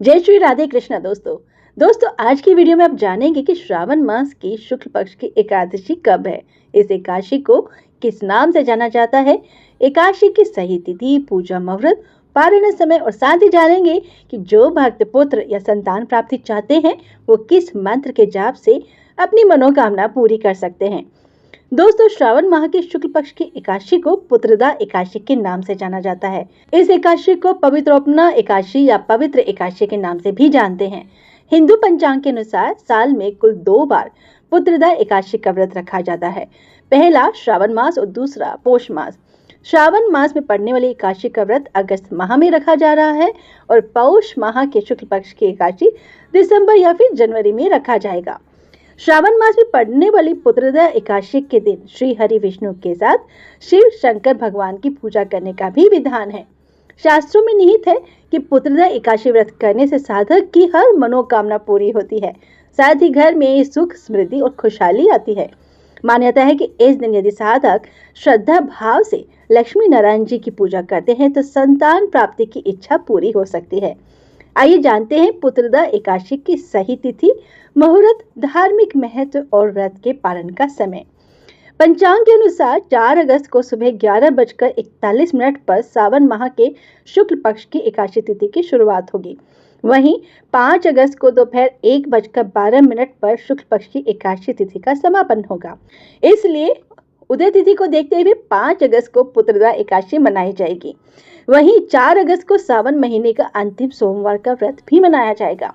जय श्री राधे कृष्णा। दोस्तों आज की वीडियो में आप जानेंगे कि श्रावण मास की शुक्ल पक्ष की एकादशी कब है। इस एकादशी को किस नाम से जाना जाता है, एकादशी की सही तिथि, पूजा मुहूर्त, पारण समय और साथ ही जानेंगे कि जो भक्त पुत्र या संतान प्राप्ति चाहते हैं वो किस मंत्र के जाप से अपनी मनोकामना पूरी कर सकते हैं। दोस्तों श्रावण माह के शुक्ल पक्ष की एकादशी को पुत्रदा एकादशी के नाम से जाना जाता है। इस एकादशी को पवित्रोपना एकादशी या पवित्र एकादशी के नाम से भी जानते हैं। हिंदू पंचांग के अनुसार साल में कुल 2 बार पुत्रदा एकादशी का व्रत रखा जाता है। पहला श्रावण मास और दूसरा पौष मास। श्रावण मास में पड़ने वाली एकादशी का व्रत अगस्त माह में रखा जा रहा है और पौष माह के शुक्ल पक्ष की एकादशी दिसंबर या फिर जनवरी में रखा जाएगा। श्रावण मास में पड़ने वाली पुत्रदा एकादशी के दिन श्री हरि विष्णु के साथ शिव शंकर भगवान की पूजा करने का भी विधान है। शास्त्रों में निहित है कि पुत्रदा एकादशी व्रत करने से साधक की हर मनोकामना पूरी होती है, साथ ही घर में सुख, समृद्धि और खुशहाली आती है। मान्यता है कि इस दिन यदि साधक श्रद्धा भाव से लक्ष्मी नारायण जी की पूजा करते हैं तो संतान प्राप्ति की इच्छा पूरी हो सकती है। आइए जानते हैं पुत्रदा एकादशी की सही तिथि, मुहूर्त, धार्मिक महत्व और व्रत के पालन का समय। पंचांग के अनुसार 4 अगस्त को सुबह 11:41 पर सावन माह के शुक्ल पक्ष की एकादशी तिथि की शुरुआत होगी। वहीं 5 अगस्त को दोपहर 1:12 पर शुक्ल पक्ष की एकादशी तिथि का समापन होगा। इसलिए उदय तिथि को देखते हुए 5 अगस्त को पुत्रदा एकादशी मनाई जाएगी। वहीं 4 अगस्त को सावन महीने का अंतिम सोमवार का व्रत भी मनाया जाएगा।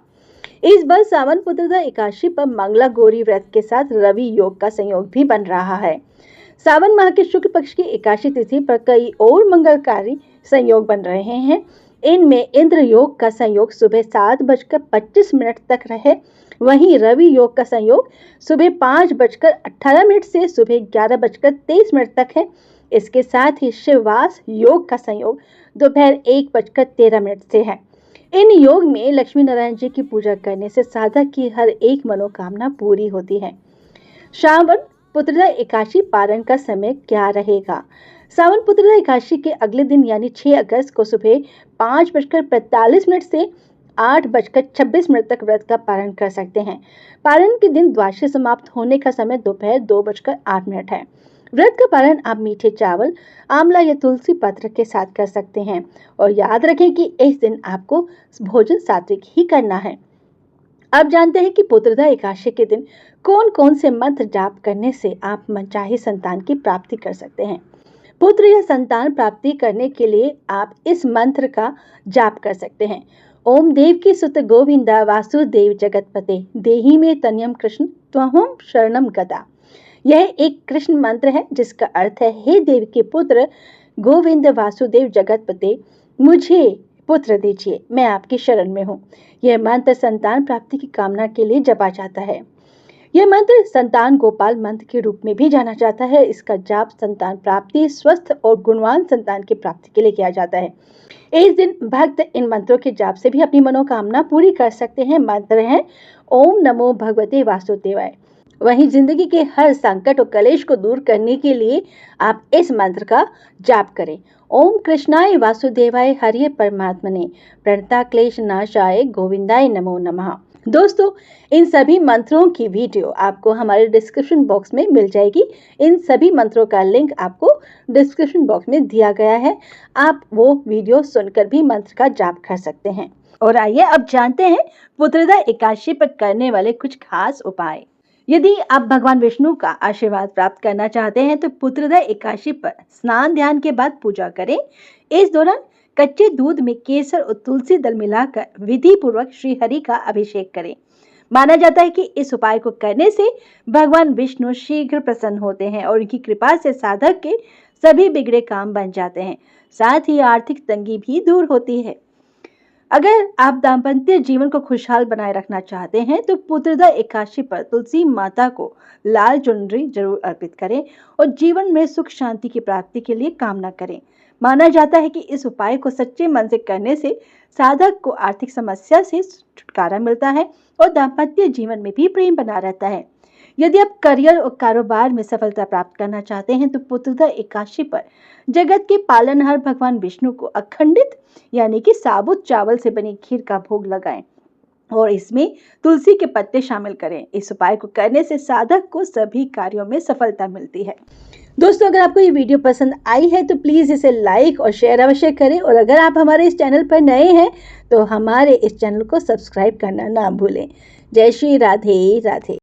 इस बार सावन पुत्रदा एकादशी पर मंगला गौरी व्रत के साथ रवि योग का संयोग भी बन रहा है। सावन माह के शुक्ल पक्ष की एकादशी तिथि पर कई और मंगलकारी संयोग बन रहे हैं। इनमें इंद्र योग का संयोग सुबह 7:25 तक रहे। वहीं रवि योग का संयोग सुबह 5:18 से सुबह 11:23 तक है। इसके साथ ही शिववास योग का संयोग दोपहर 1:13 से है। इन योग में लक्ष्मी नारायण जी की पूजा करने से साधक की हर एक मनोकामना पूरी होती है। श्रावण पुत्रदा एकादशी पारण का समय क्या रहेगा? सावन पुत्रदा एकादशी के अगले दिन यानी 6 अगस्त को सुबह 5:45 से 8:26 तक व्रत का पारण कर सकते हैं। पारण के दिन द्वादशी समाप्त होने का समय दोपहर 2:08 है। व्रत का पारण आप मीठे चावल, आंवला या तुलसी पत्र के साथ कर सकते हैं और याद रखें कि इस दिन आपको भोजन सात्विक ही करना है। अब जानते हैं कि पुत्रदा एकादशी के दिन कौन कौन से मंत्र जाप करने से आप मनचाही संतान की प्राप्ति कर सकते हैं। पुत्र या संतान प्राप्ति करने के लिए आप इस मंत्र का जाप कर सकते हैं। ओम देव की सुत गोविंदा वासुदेव जगतपते देहि में तन्यम कृष्ण त्वहं शरणम गदा। यह एक कृष्ण मंत्र है जिसका अर्थ है, हे देव के पुत्र गोविंद वासुदेव जगतपते, मुझे पुत्र दीजिए, मैं आपकी शरण में हूँ। यह मंत्र संतान प्राप्ति की कामना के लिए जपा जाता है। यह मंत्र संतान गोपाल मंत्र के रूप में भी जाना जाता है। इसका जाप संतान प्राप्ति, स्वस्थ और गुणवान संतान की प्राप्ति के लिए किया जाता है। इस दिन भक्त इन मंत्रों के जाप से भी अपनी मनोकामना पूरी कर सकते हैं। मंत्र है ओम नमो भगवते वासुदेवाय। वहीं जिंदगी के हर संकट और कलेश को दूर करने के लिए आप इस मंत्र का जाप करें। ओम कृष्णाय वासुदेवाय हरिये परमात्मने प्रणता क्लेश नाशाय गोविंदाय नमो नमः। दोस्तों इन सभी मंत्रों की वीडियो आपको हमारे डिस्क्रिप्शन बॉक्स में मिल जाएगी। इन सभी मंत्रों का लिंक आपको डिस्क्रिप्शन बॉक्स में दिया गया है। आप वो वीडियो सुनकर भी मंत्र का जाप कर सकते हैं। और आइए अब जानते हैं पुत्रदा एकादशी पर करने वाले कुछ खास उपाय। यदि आप भगवान विष्णु का आशीर्वाद प्राप्त करना चाहते हैं तो पुत्रदा एकादशी पर स्नान ध्यान के बाद पूजा करें। इस दौरान कच्चे दूध में केसर और तुलसी दल मिलाकर विधि पूर्वक श्री हरि का अभिषेक करें। माना जाता है कि इस उपाय को करने से भगवान विष्णु शीघ्र प्रसन्न होते हैं और उनकी कृपा से साधक के सभी बिगड़े काम बन जाते हैं। साथ ही आर्थिक तंगी भी दूर होती है। अगर आप दाम्पत्य जीवन को खुशहाल बनाए रखना चाहते हैं तो पुत्रदा एकादशी पर तुलसी माता को लाल चुनरी जरूर अर्पित करें और जीवन में सुख शांति की प्राप्ति के लिए कामना करें। माना जाता है कि इस उपाय को सच्चे मन से करने से साधक को आर्थिक समस्या से छुटकारा मिलता है और दाम्पत्य जीवन में भी प्रेम बना रहता है। यदि आप करियर और कारोबार में सफलता प्राप्त करना चाहते हैं तो पुत्रदा एकादशी पर जगत के पालनहार भगवान विष्णु को अखंडित यानी कि साबुत चावल से बनी खीर का भोग लगाएं और इसमें तुलसी के पत्ते शामिल करें। इस उपाय को करने से साधक को सभी कार्यों में सफलता मिलती है। दोस्तों, अगर आपको ये वीडियो पसंद आई है तो प्लीज़ इसे लाइक और शेयर अवश्य करें और अगर आप हमारे इस चैनल पर नए हैं तो हमारे इस चैनल को सब्सक्राइब करना ना भूलें। जय श्री राधे राधे।